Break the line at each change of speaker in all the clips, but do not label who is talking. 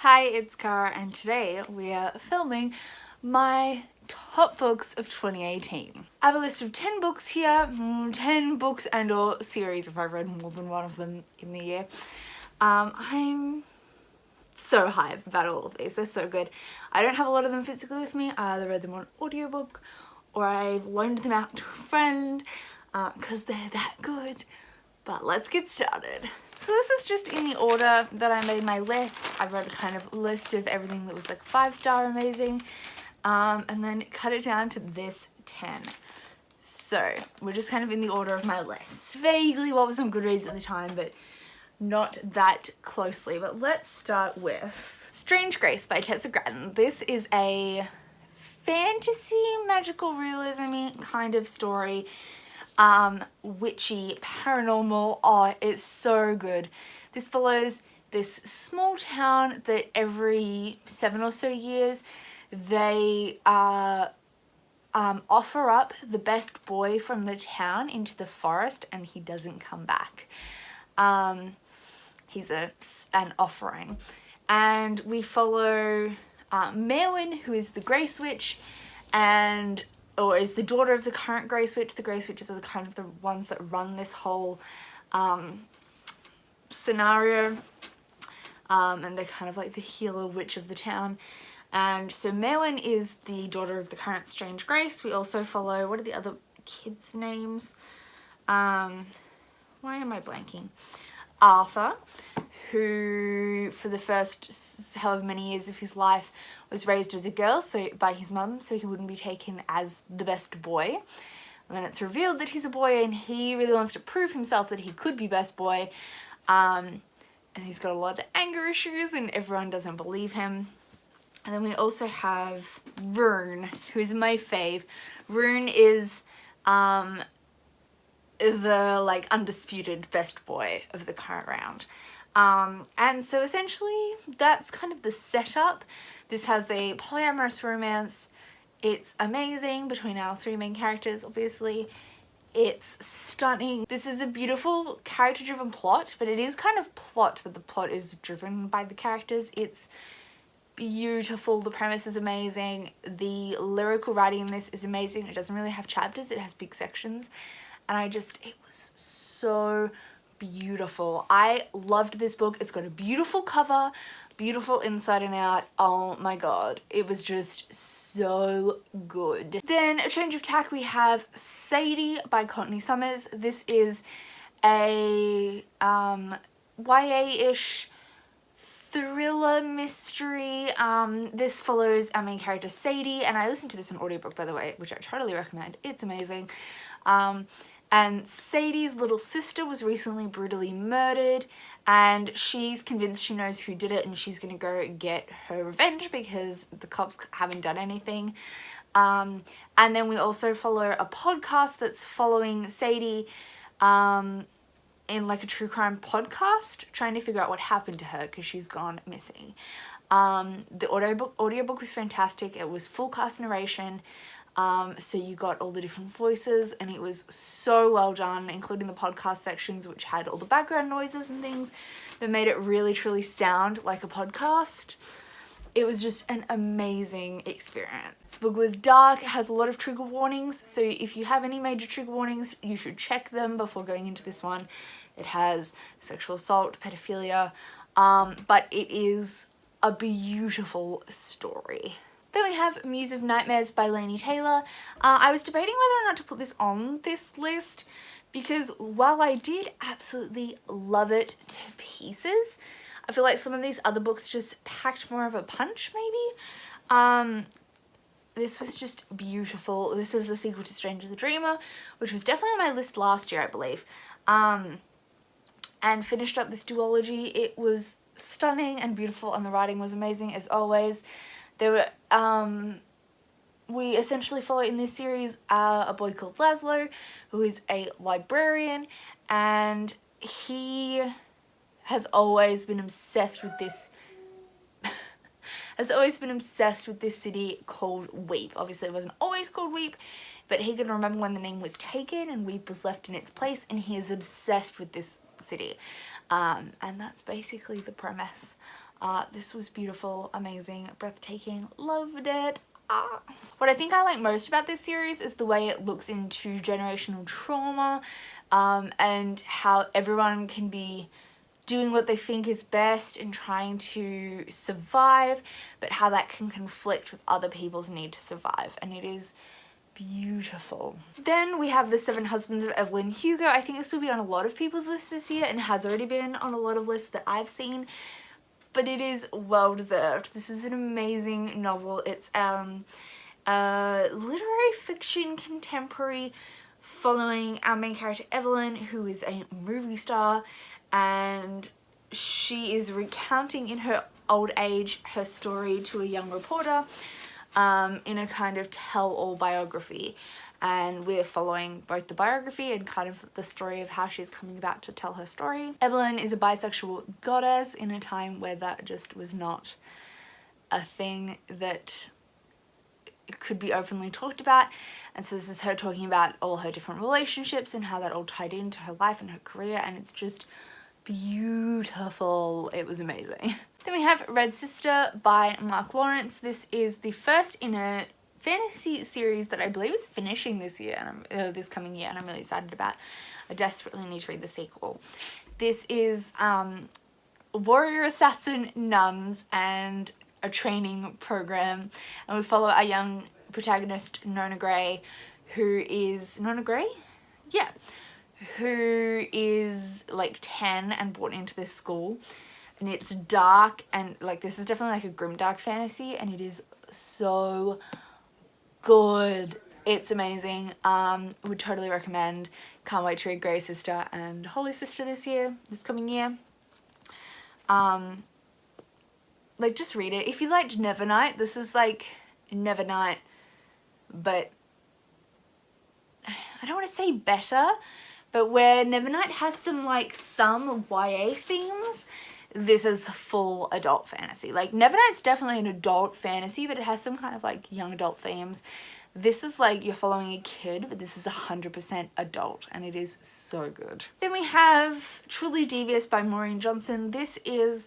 Hi, it's Cara and today we are filming my top books of 2018. I have a list of 10 books here, 10 books and or series if I've read more than one of them in the year. I'm so hyped about all of these, they're so good. I don't have a lot of them physically with me, I either read them on audiobook or I've loaned them out to a friend because they're that good. But let's get started. So this is just in the order that I made my list. I wrote a kind of list of everything that was like 5-star amazing, and then cut it down to this 10. So we're just kind of in the order of my list. Vaguely what was on Goodreads at the time, but not that closely. But let's start with Strange Grace by Tessa Gratton. This is a fantasy, magical realism-y kind of story. Witchy, paranormal. Oh, it's so good. This follows this small town that every 7 or so years they offer up the best boy from the town into the forest and he doesn't come back. He's an offering. And we follow Merwin, who is the Grace Witch, or is the daughter of the current Grace Witch. The Grace Witches are kind of the ones that run this whole scenario, and they're kind of like the healer witch of the town. And so Merwin is the daughter of the current Strange Grace. We also follow, what are the other kids' names? Why am I blanking? Arthur, who for the first however many years of his life was raised as a girl, so by his mum, so he wouldn't be taken as the best boy. And then it's revealed that he's a boy and he really wants to prove himself that he could be best boy. And he's got a lot of anger issues and everyone doesn't believe him. And then we also have Rune, who is my fave. Rune is the like undisputed best boy of the current round. And so essentially that's kind of the setup. This has a polyamorous romance. It's amazing between our 3 main characters, obviously. It's stunning. This is a beautiful character-driven plot, but it is kind of plot, but the plot is driven by the characters. It's beautiful. The premise is amazing. The lyrical writing in this is amazing. It doesn't really have chapters, it has big sections. And it was so beautiful. I loved this book. It's got a beautiful cover, beautiful inside and out. Oh my god, it was just so good. Then a change of tack, we have Sadie by Courtney Summers. This is a YA-ish thriller mystery. This follows our main character Sadie, and I listened to this on audiobook, by the way, which I totally recommend. It's amazing. And Sadie's little sister was recently brutally murdered and she's convinced she knows who did it and she's gonna go get her revenge because the cops haven't done anything. And then we also follow a podcast that's following Sadie in like a true crime podcast, trying to figure out what happened to her because she's gone missing. The audiobook was fantastic. It was full cast narration. So you got all the different voices and it was so well done, including the podcast sections which had all the background noises and things that made it really truly sound like a podcast. It was just an amazing experience. This book was dark, it has a lot of trigger warnings, so if you have any major trigger warnings you should check them before going into this one. It has sexual assault, pedophilia, but it is a beautiful story. Then we have Muse of Nightmares by Laini Taylor. I was debating whether or not to put this on this list because while I did absolutely love it to pieces, I feel like some of these other books just packed more of a punch maybe. This was just beautiful. This is the sequel to Stranger the Dreamer, which was definitely on my list last year, I believe. And finished up this duology. It was stunning and beautiful and the writing was amazing as always. There were, we essentially follow in this series a boy called Laszlo, who is a librarian, and he has always been obsessed with this city called Weep. Obviously it wasn't always called Weep, but he can remember when the name was taken and Weep was left in its place, and he is obsessed with this city. And that's basically the premise This was beautiful, amazing, breathtaking, loved it. What I think I like most about this series is the way it looks into generational trauma, and how everyone can be doing what they think is best and trying to survive, but how that can conflict with other people's need to survive, and it is beautiful. Then we have The Seven Husbands of Evelyn Hugo. I think this will be on a lot of people's lists this year and has already been on a lot of lists that I've seen, but it is well deserved. This is an amazing novel. It's a literary fiction contemporary following our main character Evelyn, who is a movie star, and she is recounting in her old age her story to a young reporter in a kind of tell-all biography, and we're following both the biography and kind of the story of how she's coming about to tell her story. Evelyn is a bisexual goddess in a time where that just was not a thing that could be openly talked about, and so this is her talking about all her different relationships and how that all tied into her life and her career, and it's just beautiful. It was amazing. Then we have Red Sister by Mark Lawrence. This is the first in a fantasy series that I believe is finishing this year, and this coming year, and I'm really excited about. I desperately need to read the sequel. This is warrior assassin nuns and a training program, and we follow our young protagonist Nona Grey, who is who is like 10 and brought into this school, and it's dark, and like this is definitely like a grimdark fantasy, and it is so good. It's amazing. Would totally recommend. Can't wait to read Grey Sister and Holy Sister this coming year. Like, just read it. If you liked Nevernight, this is like Nevernight, but I don't want to say better, but where Nevernight has some YA themes, this is full adult fantasy. Like, Nevernight's definitely an adult fantasy, but it has some kind of like young adult themes. This is like you're following a kid, but this is 100% adult, and it is so good. Then we have Truly Devious by Maureen Johnson. This is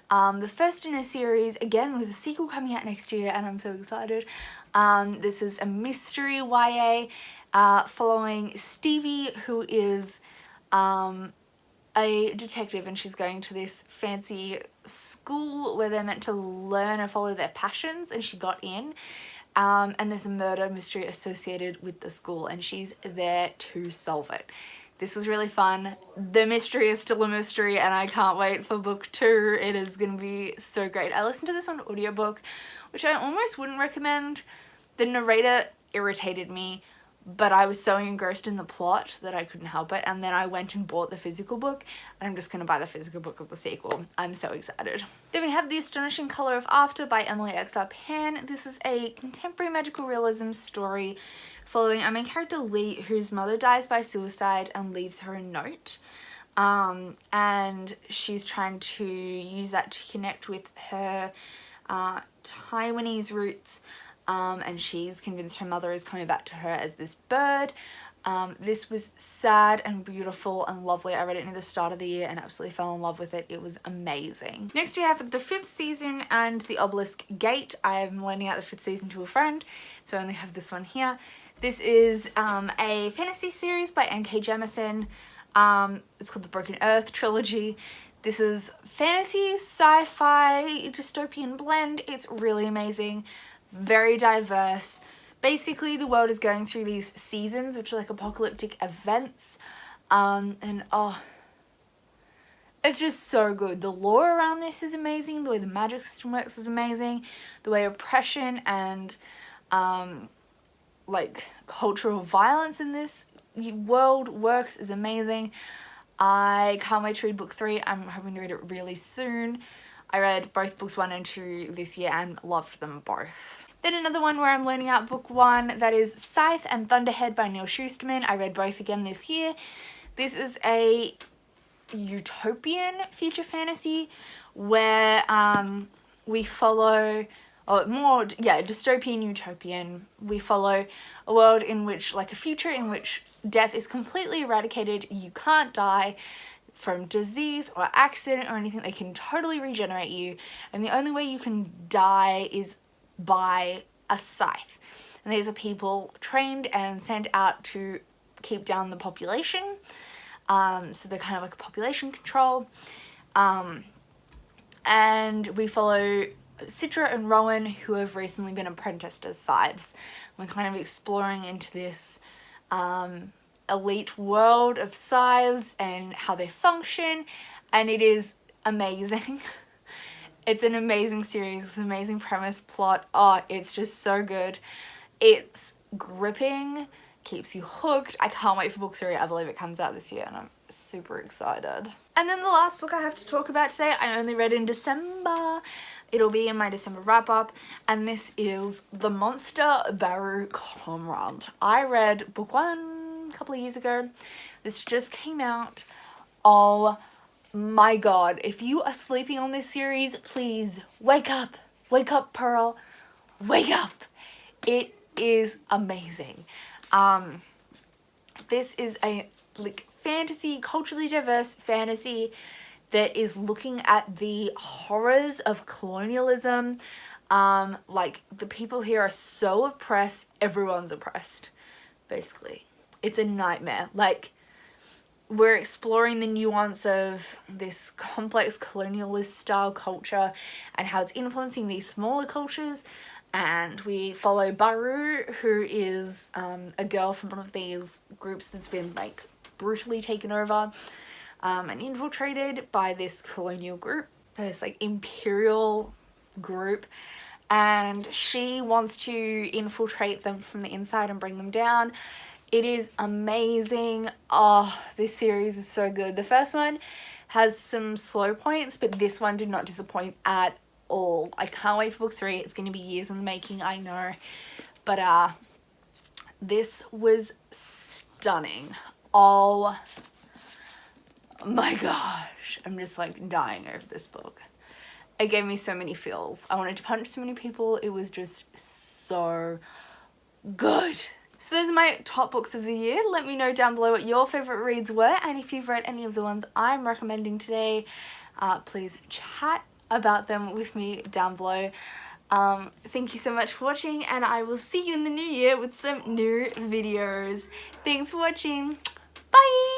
the first in a series, again with a sequel coming out next year, and I'm so excited. This is a mystery YA following Stevie, who is a detective, and she's going to this fancy school where they're meant to learn and follow their passions, and she got in. And there's a murder mystery associated with the school, and she's there to solve it. This was really fun. The mystery is still a mystery, and I can't wait for book 2. It is going to be so great. I listened to this on audiobook, which I almost wouldn't recommend. The narrator irritated me, but I was so engrossed in the plot that I couldn't help it, and then I went and bought the physical book, and I'm just going to buy the physical book of the sequel. I'm so excited. Then we have The Astonishing Colour of After by Emily X.R. Pan. This is a contemporary magical realism story following our main character Lee, whose mother dies by suicide and leaves her a note. And she's trying to use that to connect with her Taiwanese roots, and she's convinced her mother is coming back to her as this bird. This was sad and beautiful and lovely. I read it near the start of the year and absolutely fell in love with it. It was amazing. Next we have the 5th season and The Obelisk Gate. I'm lending out the 5th season to a friend, so I only have this one here. This is a fantasy series by N.K. Jemisin. It's called the Broken Earth Trilogy. This is fantasy, sci-fi, dystopian blend. It's really amazing, very diverse. Basically, the world is going through these seasons, which are like apocalyptic events, and oh, it's just so good. The lore around this is amazing. The way the magic system works is amazing. The way oppression and like cultural violence in this world works is amazing. I can't wait to read book 3. I'm hoping to read it really soon. I read both books 1 and 2 this year and loved them both. Then another one where I'm learning out book 1, that is Scythe and Thunderhead by Neil Shusterman. I read both again this year. This is a utopian future fantasy where we follow, or more, yeah, dystopian utopian. We follow a world in which, like a future in which death is completely eradicated. You can't die. from disease or accident or anything. They can totally regenerate you, and the only way you can die is by a scythe. And these are people trained and sent out to keep down the population. So they're kind of like a population control. And we follow Citra and Rowan, who have recently been apprenticed as scythes. We're kind of exploring into this elite world of scythes and how they function, and it is amazing. It's an amazing series with an amazing premise, plot. Oh, it's just so good. It's gripping, keeps you hooked. I can't wait for book 3. I believe it comes out this year and I'm super excited. And then the last book I have to talk about today, I only read in December. It'll be in my December wrap up, and this is The Monster Baru Comrade. I read book 1 a couple of years ago. This just came out. Oh my god, if you are sleeping on this series, please wake up. Wake up, Pearl. Wake up. It is amazing. This is a fantasy, culturally diverse fantasy that is looking at the horrors of colonialism. Like, the people here are so oppressed, everyone's oppressed, basically. It's a nightmare. Like, we're exploring the nuance of this complex colonialist style culture and how it's influencing these smaller cultures. And we follow Baru, who is a girl from one of these groups that's been like brutally taken over and infiltrated by this colonial group, this like imperial group, and she wants to infiltrate them from the inside and bring them down. It is amazing. Oh, this series is so good. The first one has some slow points, but this one did not disappoint at all. I can't wait for book 3. It's going to be years in the making, I know, but this was stunning. Oh my gosh, I'm just like dying over this book. It gave me so many feels. I wanted to punch so many people. It was just so good. So those are my top books of the year. Let me know down below what your favourite reads were, and if you've read any of the ones I'm recommending today, please chat about them with me down below. Thank you so much for watching, and I will see you in the new year with some new videos. Thanks for watching. Bye!